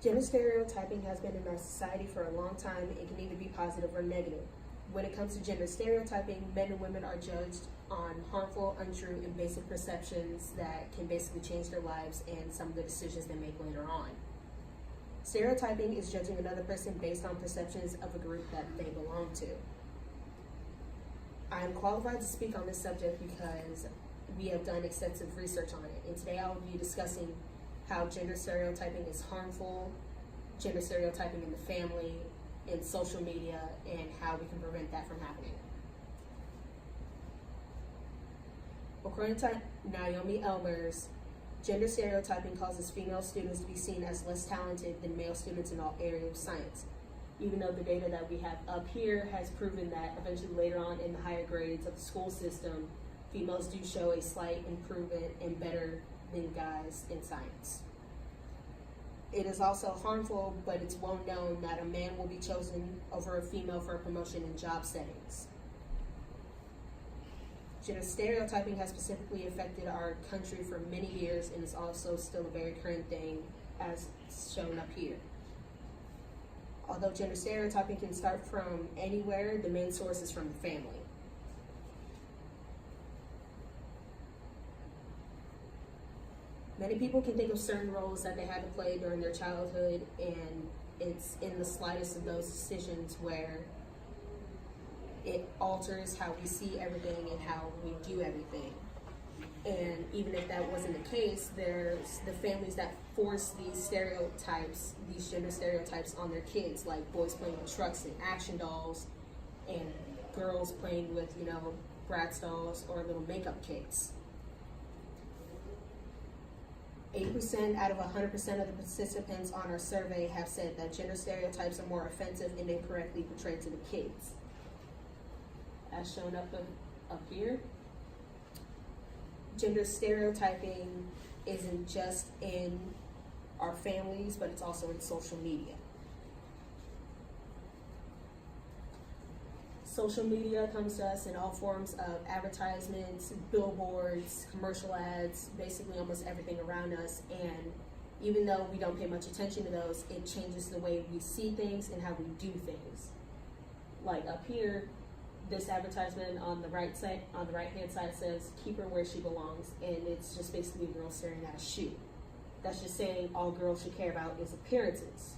Gender stereotyping has been in our society for a long time and can either be positive or negative. When it comes to gender stereotyping, men and women are judged on harmful, untrue, and basic perceptions that can basically change their lives and some of the decisions they make later on. Stereotyping is judging another person based on perceptions of a group that they belong to. I am qualified to speak on this subject because we have done extensive research on it, and today I will be discussing how gender stereotyping is harmful, gender stereotyping in the family, in social media, and how we can prevent that from happening. According to Naomi Elmers, gender stereotyping causes female students to be seen as less talented than male students in all areas of science. Even though the data that we have up here has proven that eventually later on in the higher grades of the school system, females do show a slight improvement and better than guys in science. It is also harmful, but it's well known that a man will be chosen over a female for a promotion in job settings. Gender stereotyping has specifically affected our country for many years and is also still a very current thing as shown up here. Although gender stereotyping can start from anywhere, the main source is from the family. Many people can think of certain roles that they had to play during their childhood, and it's in the slightest of those decisions where it alters how we see everything and how we do everything. And even if that wasn't the case, there's the families that force these stereotypes, these gender stereotypes on their kids, like boys playing with trucks and action dolls, and girls playing with, Bratz dolls or little makeup kits. 80% out of 100% of the participants on our survey have said that gender stereotypes are more offensive and incorrectly portrayed to the kids. As shown up here, gender stereotyping isn't just in our families, but it's also in social media. Social media comes to us in all forms of advertisements, billboards, commercial ads, basically almost everything around us. And even though we don't pay much attention to those, it changes the way we see things and how we do things. Like up here, this advertisement on the right hand side says, "Keep her where she belongs," and it's just basically a girl staring at a shoe. That's just saying all girls should care about is appearances.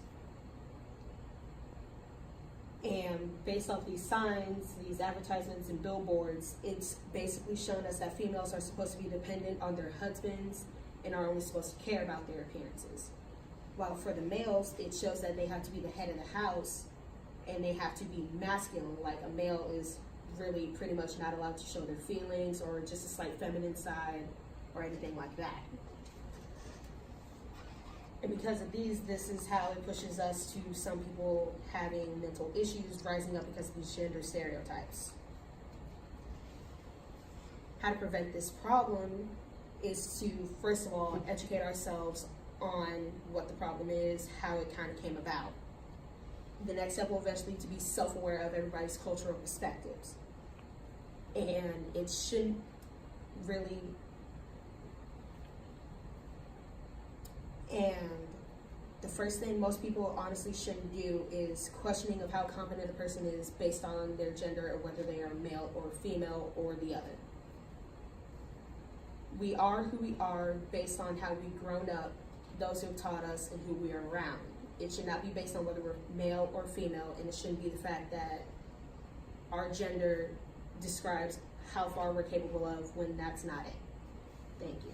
And based off these signs, these advertisements and billboards, it's basically shown us that females are supposed to be dependent on their husbands and are only supposed to care about their appearances. While for the males, it shows that they have to be the head of the house and they have to be masculine, like a male is really pretty much not allowed to show their feelings or just a slight feminine side or anything like that. And because of this is how it pushes us to some people having mental issues rising up because of these gender stereotypes. How to prevent this problem is to, first of all, educate ourselves on what the problem is, how it kind of came about. The next step will eventually to be self-aware of everybody's cultural perspectives. And it shouldn't really, and the first thing most people honestly shouldn't do is questioning of how competent a person is based on their gender or whether they are male or female or the other. We are who we are based on how we've grown up, those who have taught us, and who we are around. It should not be based on whether we're male or female, and it shouldn't be the fact that our gender describes how far we're capable of when that's not it. Thank you.